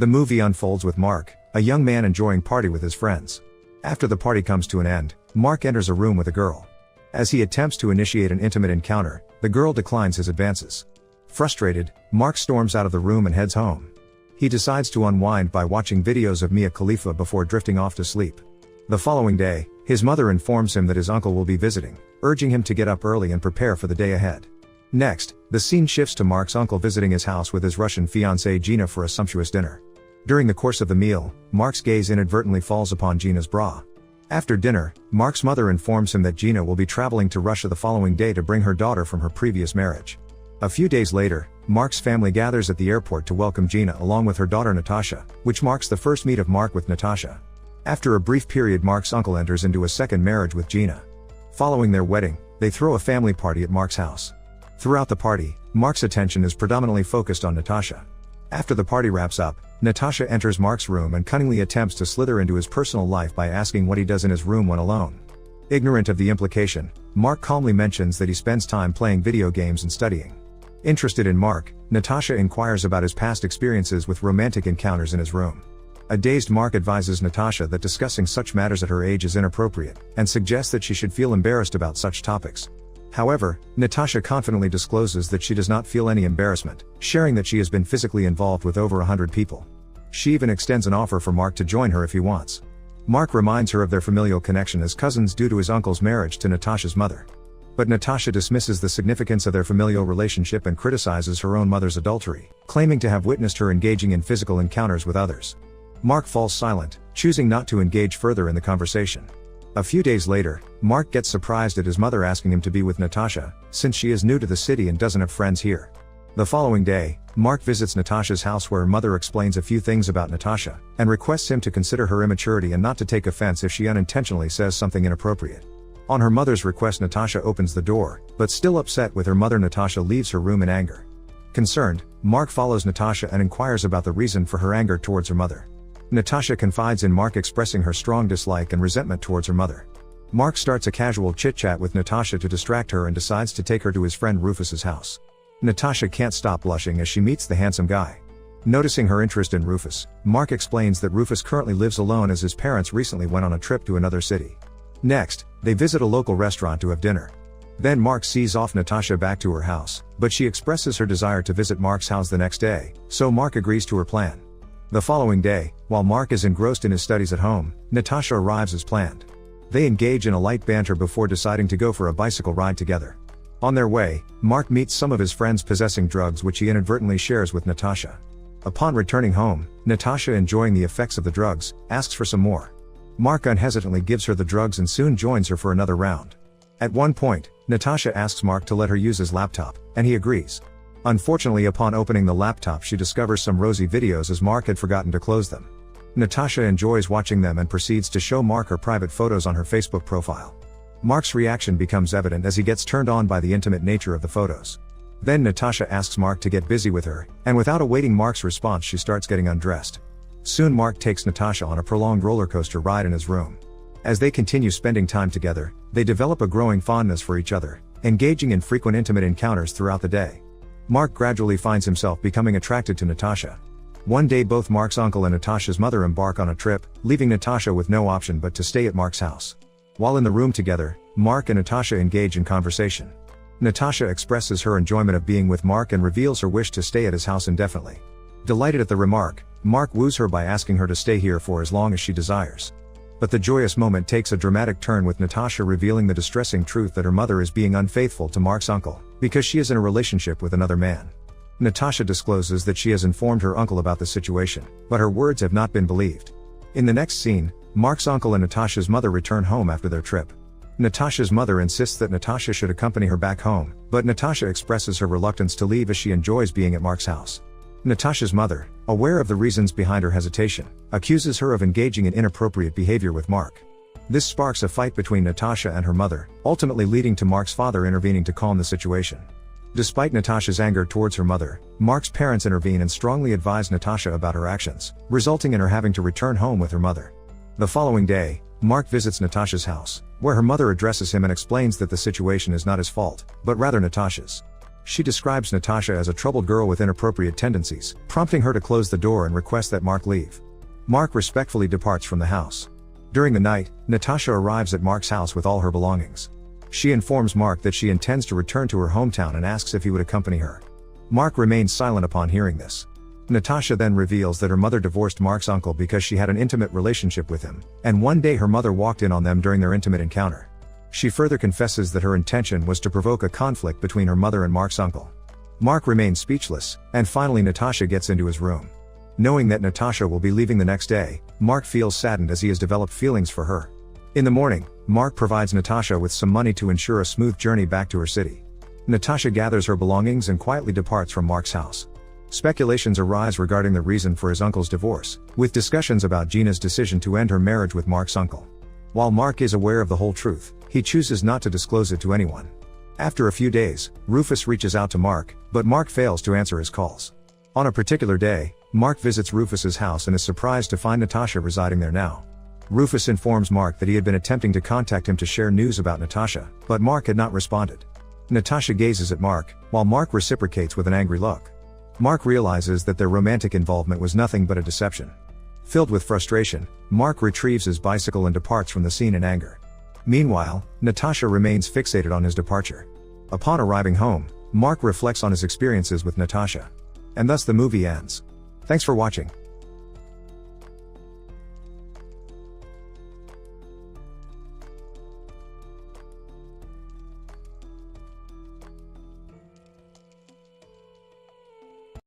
The movie unfolds with Mark, a young man enjoying party with his friends. After the party comes to an end, Mark enters a room with a girl. As he attempts to initiate an intimate encounter, the girl declines his advances. Frustrated, Mark storms out of the room and heads home. He decides to unwind by watching videos of Mia Khalifa before drifting off to sleep. The following day, his mother informs him that his uncle will be visiting, urging him to get up early and prepare for the day ahead. Next, the scene shifts to Mark's uncle visiting his house with his Russian fiancée Gina for a sumptuous dinner. During the course of the meal, Mark's gaze inadvertently falls upon Gina's bra. After dinner, Mark's mother informs him that Gina will be traveling to Russia the following day to bring her daughter from her previous marriage. A few days later, Mark's family gathers at the airport to welcome Gina along with her daughter Natasha, which marks the first meet of Mark with Natasha. After a brief period, Mark's uncle enters into a second marriage with Gina. Following their wedding, they throw a family party at Mark's house. Throughout the party, Mark's attention is predominantly focused on Natasha. After the party wraps up, Natasha enters Mark's room and cunningly attempts to slither into his personal life by asking what he does in his room when alone. Ignorant of the implication, Mark calmly mentions that he spends time playing video games and studying. Interested in Mark, Natasha inquires about his past experiences with romantic encounters in his room. A dazed Mark advises Natasha that discussing such matters at her age is inappropriate, and suggests that she should feel embarrassed about such topics. However, Natasha confidently discloses that she does not feel any embarrassment, sharing that she has been physically involved with over 100 people. She even extends an offer for Mark to join her if he wants. Mark reminds her of their familial connection as cousins due to his uncle's marriage to Natasha's mother. But Natasha dismisses the significance of their familial relationship and criticizes her own mother's adultery, claiming to have witnessed her engaging in physical encounters with others. Mark falls silent, choosing not to engage further in the conversation. A few days later, Mark gets surprised at his mother asking him to be with Natasha, since she is new to the city and doesn't have friends here. The following day, Mark visits Natasha's house where her mother explains a few things about Natasha, and requests him to consider her immaturity and not to take offense if she unintentionally says something inappropriate. On her mother's request, Natasha opens the door, but still upset with her mother, Natasha leaves her room in anger. Concerned, Mark follows Natasha and inquires about the reason for her anger towards her mother. Natasha confides in Mark, expressing her strong dislike and resentment towards her mother. Mark starts a casual chit-chat with Natasha to distract her and decides to take her to his friend Rufus's house. Natasha can't stop blushing as she meets the handsome guy. Noticing her interest in Rufus, Mark explains that Rufus currently lives alone as his parents recently went on a trip to another city. Next, they visit a local restaurant to have dinner. Then Mark sees off Natasha back to her house, but she expresses her desire to visit Mark's house the next day, so Mark agrees to her plan. The following day, while Mark is engrossed in his studies at home, Natasha arrives as planned. They engage in a light banter before deciding to go for a bicycle ride together. On their way, Mark meets some of his friends possessing drugs, which he inadvertently shares with Natasha. Upon returning home, Natasha, enjoying the effects of the drugs, asks for some more. Mark unhesitantly gives her the drugs and soon joins her for another round. At one point, Natasha asks Mark to let her use his laptop, and he agrees. Unfortunately, upon opening the laptop, she discovers some rosy videos as Mark had forgotten to close them. Natasha enjoys watching them and proceeds to show Mark her private photos on her Facebook profile. Mark's reaction becomes evident as he gets turned on by the intimate nature of the photos. Then Natasha asks Mark to get busy with her, and without awaiting Mark's response, she starts getting undressed. Soon Mark takes Natasha on a prolonged roller coaster ride in his room. As they continue spending time together, they develop a growing fondness for each other, engaging in frequent intimate encounters throughout the day. Mark gradually finds himself becoming attracted to Natasha. One day, both Mark's uncle and Natasha's mother embark on a trip, leaving Natasha with no option but to stay at Mark's house. While in the room together, Mark and Natasha engage in conversation. Natasha expresses her enjoyment of being with Mark and reveals her wish to stay at his house indefinitely. Delighted at the remark, Mark woos her by asking her to stay here for as long as she desires. But the joyous moment takes a dramatic turn with Natasha revealing the distressing truth that her mother is being unfaithful to Mark's uncle, because she is in a relationship with another man. Natasha discloses that she has informed her uncle about the situation, but her words have not been believed. In the next scene, Mark's uncle and Natasha's mother return home after their trip. Natasha's mother insists that Natasha should accompany her back home, but Natasha expresses her reluctance to leave as she enjoys being at Mark's house. Natasha's mother, aware of the reasons behind her hesitation, accuses her of engaging in inappropriate behavior with Mark. This sparks a fight between Natasha and her mother, ultimately leading to Mark's father intervening to calm the situation. Despite Natasha's anger towards her mother, Mark's parents intervene and strongly advise Natasha about her actions, resulting in her having to return home with her mother. The following day, Mark visits Natasha's house, where her mother addresses him and explains that the situation is not his fault, but rather Natasha's. She describes Natasha as a troubled girl with inappropriate tendencies, prompting her to close the door and request that Mark leave. Mark respectfully departs from the house. During the night, Natasha arrives at Mark's house with all her belongings. She informs Mark that she intends to return to her hometown and asks if he would accompany her. Mark remains silent upon hearing this. Natasha then reveals that her mother divorced Mark's uncle because she had an intimate relationship with him, and one day her mother walked in on them during their intimate encounter. She further confesses that her intention was to provoke a conflict between her mother and Mark's uncle. Mark remains speechless, and finally Natasha gets into his room. Knowing that Natasha will be leaving the next day, Mark feels saddened as he has developed feelings for her. In the morning, Mark provides Natasha with some money to ensure a smooth journey back to her city. Natasha gathers her belongings and quietly departs from Mark's house. Speculations arise regarding the reason for his uncle's divorce, with discussions about Gina's decision to end her marriage with Mark's uncle. While Mark is aware of the whole truth, he chooses not to disclose it to anyone. After a few days, Rufus reaches out to Mark, but Mark fails to answer his calls. On a particular day, Mark visits Rufus's house and is surprised to find Natasha residing there now. Rufus informs Mark that he had been attempting to contact him to share news about Natasha, but Mark had not responded. Natasha gazes at Mark, while Mark reciprocates with an angry look. Mark realizes that their romantic involvement was nothing but a deception. Filled with frustration, Mark retrieves his bicycle and departs from the scene in anger. Meanwhile, Natasha remains fixated on his departure. Upon arriving home, Mark reflects on his experiences with Natasha. And thus the movie ends. Thanks for watching.